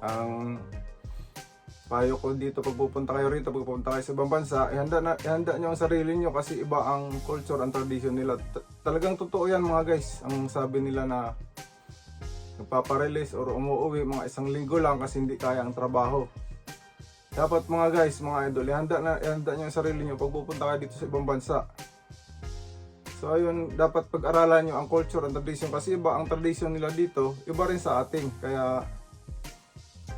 Ang payo ko dito, pag pupunta kayo rito, pag pupunta kayo sa ibang bansa, ihanda nyo ang sarili nyo kasi iba ang culture, ang tradition nila. Talagang totoo yan mga guys. Ang sabi nila na nagpaparelease or umuwi mga 1 linggo lang kasi hindi kaya ang trabaho. Dapat mga guys, mga idol, ihanda nyo ang sarili nyo pag pupunta kayo dito sa ibang bansa. So ayun, dapat pag-aralan nyo ang culture, ang tradition kasi iba ang tradition nila dito, iba rin sa ating. Kaya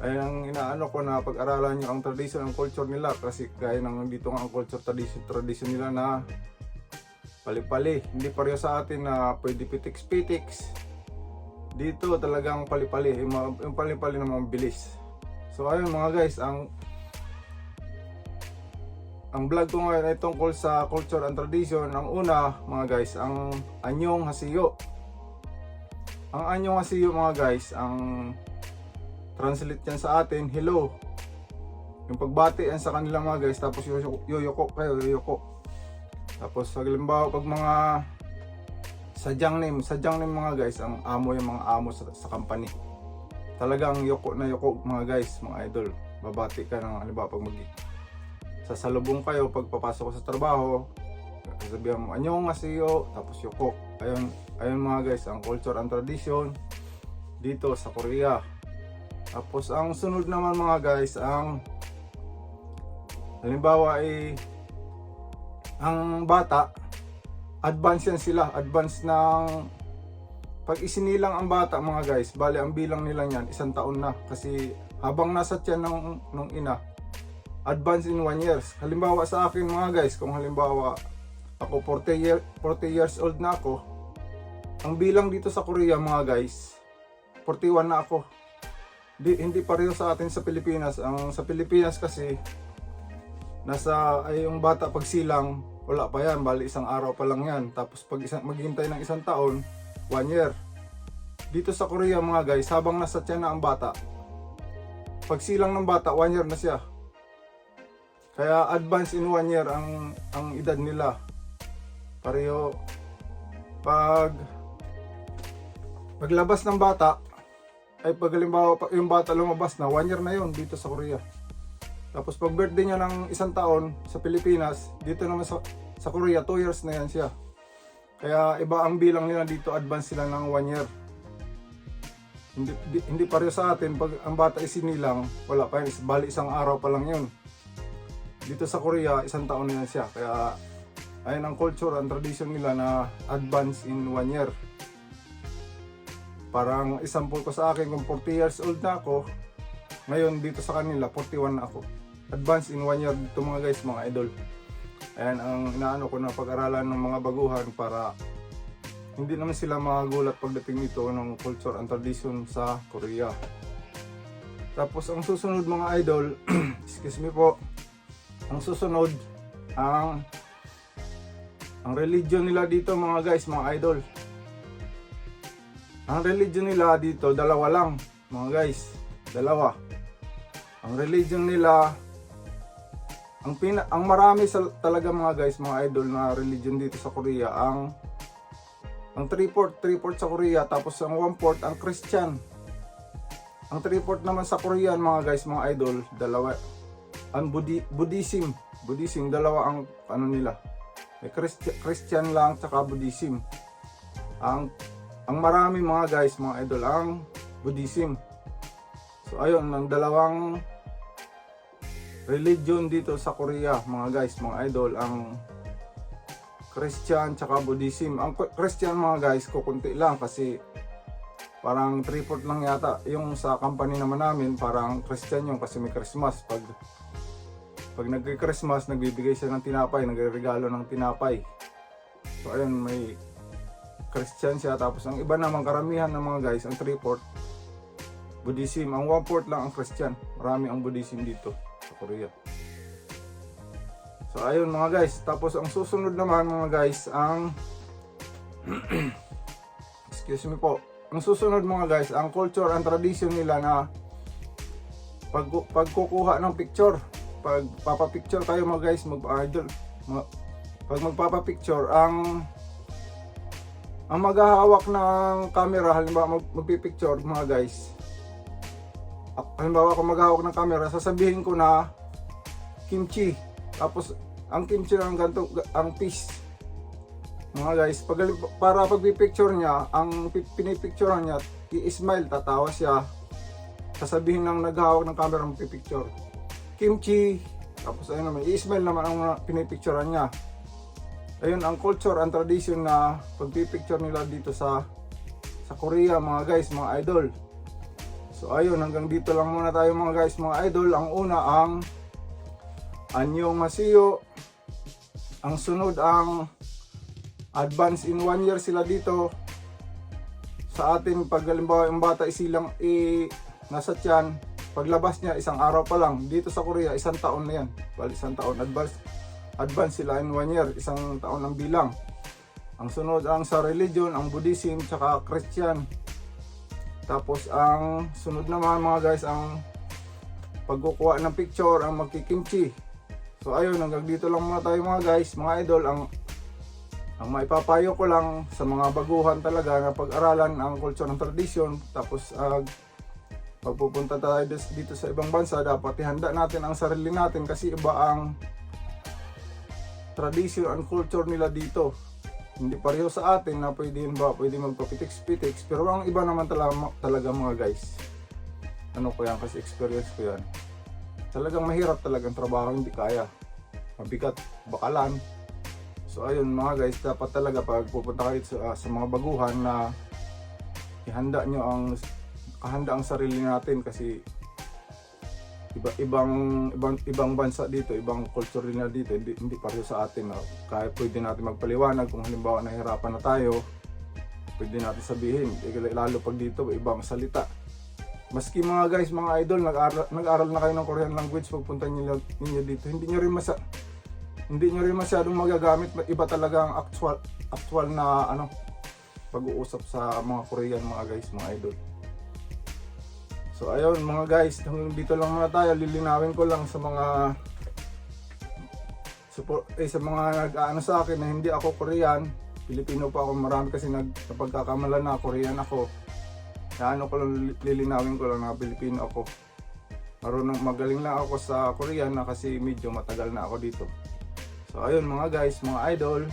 ay ang inaano ko na pag-aralan nyo ang tradition, ang culture nila kasi gaya ng dito nga ang culture, tradition nila na pali-pali. Hindi pareho sa atin na pwede pitiks-pitiks. Dito talagang pali-pali, yung pali-pali na mabilis. So ayun mga guys, ang vlog ko ngayon ay tungkol sa culture and tradition. Ang una mga guys, ang Anyong Hasiyo. Ang Anyong Hasiyo mga guys, ang translate yan sa atin, hello. Yung pagbati yan sa kanila mga guys, tapos yoyoko kayo, yoyoko. Tapos halimbawa pag mga sadyang name mga guys, ang amo yung mga amo sa company. Talagang yoko na yoko mga guys, mga idol. Babati ka ng halimbawa pag sasalubong kayo, pag papasok ko sa trabaho, sabihan mo Anyong Hasiyo, tapos yoko. Ayun mga guys, ang culture and tradition dito sa Korea. Tapos ang sunod naman mga guys, ang halimbawa ay ang bata, advance yan sila, advance ng pag isinilang ang bata mga guys, bali ang bilang nila niyan 1 taon na kasi habang nasa tiyan ng ina, advance in 1 year. Halimbawa sa akin mga guys, kung halimbawa ako 40 years old na ako, ang bilang dito sa Korea mga guys, 41 na ako. Hindi pareho sa atin sa Pilipinas. Ang sa Pilipinas kasi yung bata pag silang wala pa yan, bali 1 araw pa lang yan. Tapos pag maghintay ng 1 taon, 1 year. Dito sa Korea mga guys, habang nasa tiyan na ang bata, pag silang ng bata 1 year na siya. Kaya advance in 1 year ang edad nila. Pareho paglabas ng bata ay pag halimbawa yung bata lumabas na 1 year na yon dito sa Korea. Tapos pag birthday niya ng 1 taon sa Pilipinas, dito naman sa Korea 2 years na yan siya. Kaya iba ang bilang nila dito, advance sila ng 1 year. Hindi pareho sa atin, pag ang bata isinilang, wala pa yan, bali 1 araw pa lang yun. Dito sa Korea 1 taon na yan siya. Kaya ayun ang culture, ang tradition nila na advance in 1 year. Parang example ko sa akin, kung 40 years old na ako, ngayon dito sa kanila 41 na ako. Advance in 1 year dito mga guys, mga idol. Ayan ang inaano ko na pag-aralan ng mga baguhan para hindi naman sila magulat pagdating nito ng culture and tradition sa Korea. Tapos ang susunod mga idol, excuse me po, ang susunod ang religion nila dito mga guys, mga idol. Ang religion nila dito, 2 lang mga guys, 2. Ang religion nila, ang marami talaga mga guys, mga idol na religion dito sa Korea, ang 3/4 sa Korea, tapos ang 1/4 ang Christian. Ang 3/4 naman sa Korean mga guys, mga idol, 2. Ang Buddhism, 2 ang ano nila. May Christian lang tsaka Buddhism. Ang marami mga guys, mga idol, ang Buddhism. So ayun, ang 2 religion dito sa Korea mga guys, mga idol, ang Christian tsaka Buddhism. Ang Christian mga guys, kukunti lang kasi parang 3/4 lang yata. Yung sa company naman namin, parang Christian yung kasi may Christmas. Pag nagki-Christmas, nagbibigay siya ng tinapay, nagre-regalo ng tinapay. So ayun, may Christian siya. Tapos ang iba naman, karamihan ng mga guys, ang 3/4 Buddhism. Ang 1/4 lang ang Christian. Marami ang Buddhism dito sa Korea. So ayun mga guys. Tapos ang susunod naman mga guys, ang excuse me po. Ang susunod mga guys, ang culture and tradition nila na pagkukuha ng picture. Pag papapicture kayo mga guys, mag-idol. Pag magpapapicture, ang maghahawak ng camera, halimbawa magpipicture mga guys, halimbawa ako maghahawak ng camera, sasabihin ko na kimchi. Tapos ang kimchi ng ganito, ang fish. Mga guys, para pag-picture niya, ang pinipicturean niya, i-smile, tatawa siya. Sasabihin ng naghahawak ng camera ng pipicture, kimchi. Tapos ayun naman, i-smile naman ang pinipicturean niya. Ayun ang culture and tradition na pagpipicture nila dito sa Korea, mga guys, mga idol. So ayun, hanggang dito lang muna tayo mga guys, mga idol. Ang una ang Annyeonghaseyo. Ang sunod ang advance in 1 year sila dito. Sa atin, pag halimbawa yung bata isilang nasa tiyan, paglabas niya isang araw pa lang. Dito sa Korea, isang taon na yan. Bali, isang taon. Advance sila in 1 year, isang taon ang bilang. Ang sunod ang sa religion, ang Buddhism, tsaka Christian. Tapos ang sunod naman mga guys, ang pagkukuha ng picture, ang magkikimchi. So ayun, hanggang dito lang muna tayo mga guys, mga idol. Ang maipapayo ko lang sa mga baguhan talaga na pag-aralan ang culture ng tradition. Tapos pag pupunta tayo dito sa ibang bansa, dapat ihanda natin ang sarili natin kasi iba ang tradition and culture nila dito. Hindi pareho sa atin na pwede magpapitiks-pitiks, pero ang iba naman talaga mga guys. Ano ko yan, kasi experience ko yan. Talagang mahirap talagang trabaho, hindi kaya. Mabigat, bakalan. So ayun mga guys, dapat talaga pag pupunta kayo sa mga baguhan na ihanda nyo kahanda ang sarili natin kasi ibang bansa dito, ibang culture nila dito, hindi pareho sa atin. Kaya pwede natin magpaliwanag kung halimbawa nahihirapan na tayo, pwede natin sabihin, lalo pag dito ibang salita. Maski mga guys, mga idol, nag-aral na kayo ng Korean language, pagpunta ninyo dito, hindi nyo rin masyadong magagamit. Iba talaga ang actual na pag-uusap sa mga Korean mga guys, mga idol. So ayun mga guys, dito lang muna tayo. Lilinawin ko lang sa mga nag-aano sa akin na hindi ako Korean, Pilipino pa ako. Marami kasi napagkakamalan na Korean ako. Lilinawin ko lang na Pilipino ako. Magaling lang ako sa Korean na kasi medyo matagal na ako dito. So ayun mga guys, mga idol,